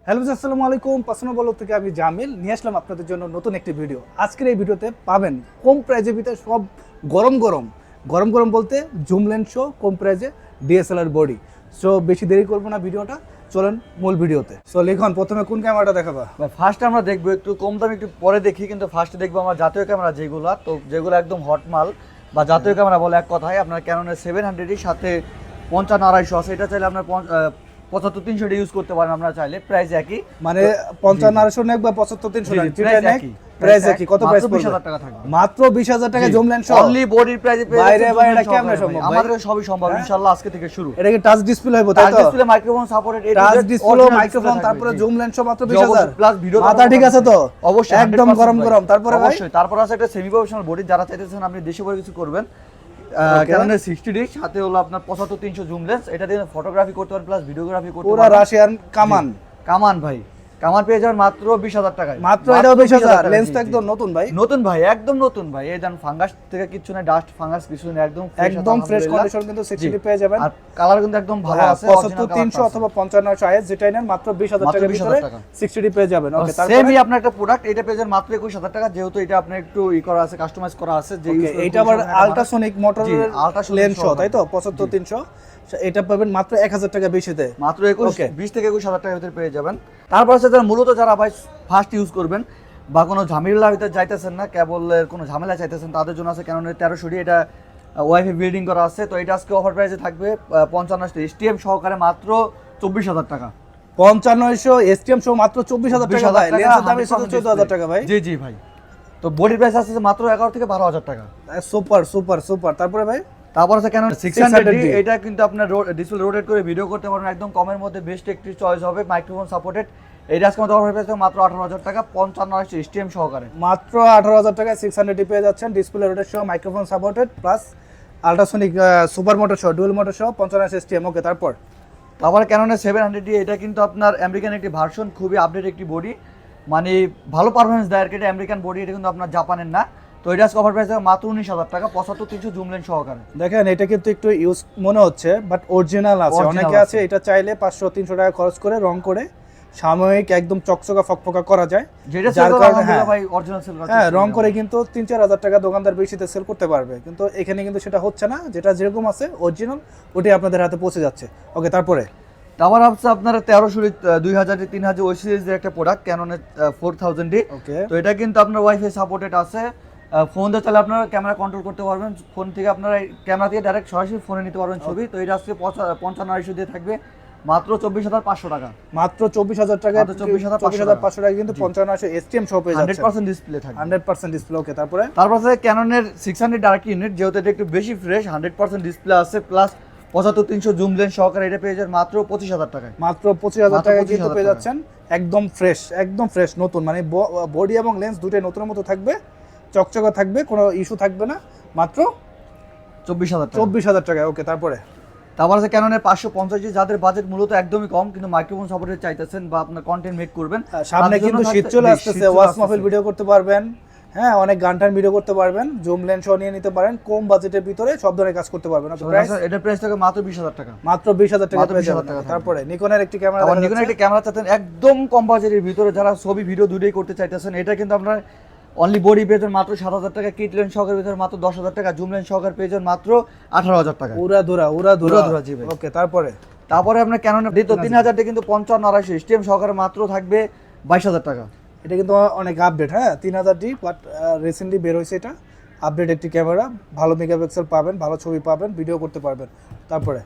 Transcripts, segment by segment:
Hello আসসালামু আলাইকুম, personal blog থেকে আমি জামিল নিয়ে আসলাম আপনাদের জন্য নতুন একটি ভিডিও। আজকের এই ভিডিওতে পাবেন কম প্রাইজের ভিতরে সব গরম গরম গরম গরম বলতে জুম লেন্স শো কম প্রাইজে ডিএসএলআর বডি। সো বেশি দেরি করবো না, ভিডিওটা চলেন মূল ভিডিওতে। সো লিখন প্রথমে কোন ক্যামেরাটা দেখাবা? ফার্স্ট আমরা দেখবো একটু কম দাম একটু পরে দেখি, কিন্তু ফার্স্টে দেখবো আমরা জাতীয় ক্যামেরা যেগুলো একদম হট মাল বা জাতীয় ক্যামেরা বলে এক কথায় আপনার ক্যাননের 700 সাথে 55-250 আছে। এটা চাইলে আপনার 75-300 ইউজ করতে পারেন আপনারা চাইলে, প্রাইস একই মানে 55-250 নেক বা 75-300 নেক, যেটা নেক প্রাইস একই। কত প্রাইস পড়বে? 20,000 টাকা থাকবে, মাত্র 20,000 টাকা জুম লেন্স শো অনলি বডির প্রাইসে পেয়ে বাইরে ভাই এটা কেমনে সম্ভব? আমাদের সবই সম্ভব ইনশাআল্লাহ। আজকে থেকে শুরু। এটা কি টাচ ডিসপ্লে হবে তাই তো? Touch display, microphone supported, touch display, microphone, তারপরে জুম লেন্স সব মাত্র 20,000 প্লাস ভিডিও। মাথা ঠিক আছে তো? অবশ্যই একদম গরম গরম। তারপরে ভাই অবশ্যই তারপর আছে একটা সেমি প্রফেশনাল বডি, যারা চাইতেছেন আপনি দেশে বসে কিছু করবেন, ক্যাননের 60D সাথে হলো আপনার 75-300 জুম লেন্স। এটা দিয়ে ফটোগ্রাফি করতে পারেন প্লাস ভিডিওগ্রাফি করতে পারেন। পুরো রাশিয়ান কামান ভাই কামান পেয়ে যাবেন মাত্র 20,000 টাকায়। মাত্র এটাও 20,000। লেন্সটা একদম নতুন ভাই, নতুন ভাই, একদম নতুন ভাই। এই দেন ফাঙ্গাস থেকে কিছু না, ডাস্ট ফাঙ্গাস কিছু না, একদম ফ্রেশ কন্ডিশন কিন্তু 60D পেয়ে যাবেন। আর কালার কিন্তু একদম ভালো আছে। 75-300 অথবা 55-900 আইএস যেটাই নেন মাত্র 20,000 টাকার ভিতরে 60D পেয়ে যাবেন। ওকে, তারপরে সেমই আপনার একটা প্রোডাক্ট এটা পেয়ে যাবেন মাত্র 21,000 টাকা, যেহেতু এটা আপনি একটু করা আছে, কাস্টমাইজ করা আছে। যে এটা আবার আল্ট্রাসোনিক মোটরের লেন্স শো তাই তো? 75-300 এটা পাবেন মাত্র 1,000 টাকা বেশিতে, মাত্র 20 থেকে 21,000 টাকার ভিতরে পেয়ে যাবেন। তারপর আছে যারা ভাই ফার্স্ট ইউজ করবেন বা কোনো ঝামেলার ভিতরে যাইতেছেন না, কেবলের কোনো ঝামেলা চাইতেছেন, তাদের জন্য আছে ক্যাননের 1300D। এটা ওয়াইফাই বিল্ডিং করা আছে। তো এটা আজকে অফার প্রাইসে থাকবে 55 STM সহকারে মাত্র 24,000 টাকা। 5500 STM শো মাত্র 24,000 টাকা ভাই। লেন্সের দাম এসে 14,000 টাকা ভাই। জি ভাই। তো বডির প্রাইস আছে মাত্র 11 থেকে 12,000 টাকা। Super super super. তারপরে ভাই তারপর আছে ক্যানন 600D। এটা কিন্তু আপনার ডিসপ্লে রোটেট করে ভিডিও করতে পারবেন, একদম কমের মধ্যে বেস্ট একটি চয়েস হবে, মাইক্রোফোন সাপোর্টেড। এটা আজকে আমাদের অফার প্রাইস মাত্র 18,000 টাকা 55 STM সহকারে। মাত্র 18,000 টাকায় 600D পেয়ে যাচ্ছেন, ডিসপ্লে রোটেট সহ, microphone supported plus ultrasonic super motor সহ, ডুয়াল মোটর সহ 55 STM। ওকে, তারপর ক্যাননের 700D। এটা কিন্তু আপনার আমেরিকান একটি ভার্সন, খুবই আপডেট একটি বডি, মানে ভালো পারফরমেন্স দেয় আর কি। এটা আমেরিকান বডি, এটা কিন্তু আপনার জাপানের না। তো এটা কভার প্রাইস মাত্র 19,000 টাকা 75-300 জুম লেন্স সহকারে। দেখেন এটা কিন্তু একটু ইউজ মনে হচ্ছে, বাট অরিজিনাল আছে। অনেকে আছে এটা চাইলে 500-300 টাকা খরচ করে রং করে সাময়িক একদম চকচকা ফকফকা করা যায়, যার কারণে ভাই অরিজিনাল সেল করা। হ্যাঁ, রং করে কিন্তু 3-4 হাজার টাকা দোকানদার বেশিতে সেল করতে পারবে, কিন্তু এখানে কিন্তু সেটা হচ্ছে না। যেটা যেরকম আছে অরিজিনাল ওটাই আপনাদের হাতে পৌঁছে যাচ্ছে। ওকে, তারপরে তারপর হচ্ছে আপনার 1300, 2000, 3000 ওই সিরিজের একটা প্রোডাক্ট ক্যাননের 4000D। ওকে, তো এটা কিন্তু আপনার ওয়াইফাই সাপোর্টেড আছে। ফোন দিয়ে চাইলে আপনারা ক্যামেরা কন্ট্রোল করতে পারবেন, ফোন থেকে আপনারা ক্যামেরা থেকে ডাইরেক্ট সরাসরি ফোনে নিতে পারবেন ছবি। তো এটা আজকে 55 দিয়ে থাকবে মাত্র 24,500 টাকা। মাত্র 24,000 টাকা, 24,500 টাকা কিন্তু 55 STM সহ পেয়ে যাচ্ছে, 100% ডিসপ্লে থাকবে, 100% ডিসপ্লে। ওকে, তারপরে আছে ক্যাননের 600 ডার্ক ইউনিট, যেহেতু এটা একটু বেশি ফ্রেশ, 100% ডিসপ্লে আছে প্লাস 75-300 জুম লেন্স সহকারে। এটা পেয়ে যাবেন মাত্র 25,000 টাকায়। মাত্র 25,000 টাকা কিন্তু পেয়ে যাচ্ছেন, একদম ফ্রেশ নতুন, মানে বডি এবং লেন্স দুটোই নতুনের মতো থাকবে, চকচকা থাকবে, কোনো ইস্যু থাকবে না। মাত্র 24,000 টাকা। ওকে, তারপরে আছে ক্যাননের 550, যাদের বাজেট মূলত একদমই কম কিন্তু মাইক্রোফোন সাপোর্টেড চাইতেছেন বা আপনার কন্টেন্ট মেক করবেন। সামনে কিন্তু শীত চলে আসতেছে, ওয়াচ মাহফিল ভিডিও করতে পারবেন, হ্যাঁ, অনেক গান টান ভিডিও করতে পারবেন, জুম লেন্স নিয়ে নিতে পারেন, কম বাজেটের ভিতরে সব ধরনের কাজ করতে পারবেন। এটা প্রাইস থাকে মাত্র 20,000 টাকা। মাত্র 20,000 টাকা পেয়ে যাবেন। তারপরে নিকনের একটি ক্যামেরা, নিকনের একটি ক্যামেরা চাচ্ছেন একদম কম বাজেটের ভিতরে, যারা ছবি ভিডিও দুটোই করতে চাইতেছেন। এটা কিন্তু আপনার অনলি বডি পেয়ে যাবেন মাত্র 7,000 টাকা, কিট লেন্স সহকারে ভিতরে মাত্র 10,000 টাকা, জুম লেন্স সহকারে পেয়ে যাবেন মাত্র 18,000 টাকা। উড়া ধুরা। জি ভাই। ওকে, তারপরে আপনার ক্যানন 3000 কিন্তু 55-250 STM সহকারে মাত্র থাকবে 22,000 টাকা। এটা কিন্তু অনেক আপডেট, হ্যাঁ, 3000D, বাট রিসেন্টলি বের হয়েছে। এটা আপডেট একটি ক্যামেরা, ভালো মেগাপিক্সেল পাবেন, ভালো ছবি পাবেন, ভিডিও করতে পারবেন। তারপরে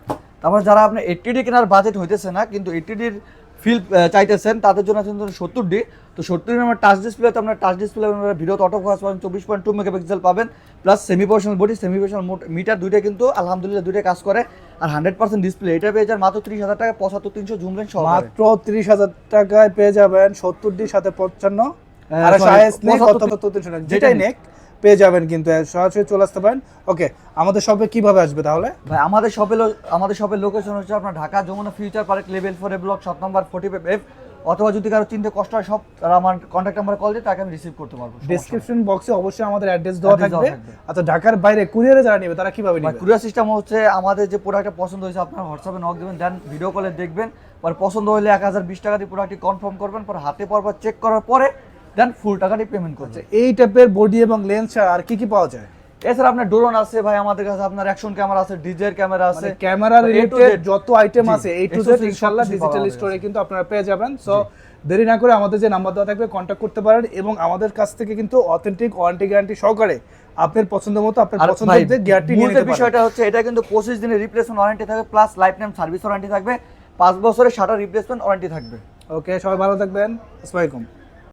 যারা আপনার 80D কেনার বাজেট হইতেছে না কিন্তু 80Dর ফিল চাইতেছেন, তাদের জন্য আছে 70D। তো 70D আমরা টাচ ডিসপ্লে, তো আপনার টাচ ডিসপ্লে ভিডিওতে অটো ফোকাস পাবেন, 24.2 মেগাপিক্সেল পাবেন, plus semi professional body, semi professional metre, দুইটা কিন্তু আলহামদুলিল্লাহ দুইটা কাজ করে। আর 100% ডিসপ্লে এটা পেয়ে যান মাত্র 30,000 টাকা 75-300 জুম লেন্স সহ। মাত্র 30,000 টাকায় পেয়ে যাবেন 70D সাথে 55 আর 75-300 যেটাই নেক পেয়ে যাবেন, কিন্তু সরাসরি চলে আসতে পারেন। ওকে, আমাদের শপে কিভাবে আসবে তাহলে ভাই? আমাদের শপের লোকেশন হচ্ছে আপনার Dhaka Jamuna future park level 4 block 7 number 45F। অথবা যদি কারো চিনতে কষ্ট হয় সব তারা আমার কন্ট্যাক্ট নাম্বারে কল দিয়ে তাকে আমি রিসিভ করতে পারবো। ডেসক্রিপশন বক্সে অবশ্যই আমাদের অ্যাড্রেস দেওয়া Address দেওয়া থাকবে। থাকবে। আচ্ছা, ঢাকার বাইরে কুরিয়ারে যারা নেবে তারা কিভাবে নেবে? কুরিয়ার সিস্টেম হচ্ছে আমাদের যে প্রোডাক্টটা পছন্দ হয়েছে আপনার হোয়াটসঅ্যাপে নক দেবেন, দেন ভিডিও কলে দেখবেন, পরে পছন্দ হলে 1020 টাকা দিয়ে প্রোডাক্টটি কনফার্ম করবেন, পরে হাতে পরপর চেক করার পরে দেন ফুল টাকাটি পেমেন্ট করবেন। এই টাইপের বডি এবং লেন্স আর কি কি পাওয়া যায়? এছাড়া আপনার ড্রোন আছে ভাই আমাদের কাছে, আপনার অ্যাকশন ক্যামেরা আছে, ডিজের ক্যামেরা আছে, মানে camera A to related Z যত আইটেম জি, আছে এই টু জেড accessories ইনশাআল্লাহ সবকিছু ডিজিটাল পাওয়া স্টোরে কিন্তু আপনারা পেয়ে যাবেন। সো দেরি না করে আমাদের যে নাম্বার দেওয়া থাকবে কন্ট্যাক্ট করতে পারেন এবং আমাদের কাছ থেকে কিন্তু অথেন্টিক ওয়ারেন্টি গ্যারান্টি সহকারে আপনার পছন্দ মতো আপনার আর পছন্দের যে গিয়ারটি নিয়ে মূল নিতে পারেন। বিষয়টা হচ্ছে এটা কিন্তু 25 দিনের রিপ্লেসমেন্ট ওয়ারেন্টি থাকবে, plus life time service warranty থাকবে, 5 বছরের শাটার রিপ্লেসমেন্ট ওয়ারেন্টি থাকবে। ওকে, সবাই ভালো থাকবেন। আসসালামু আলাইকুম।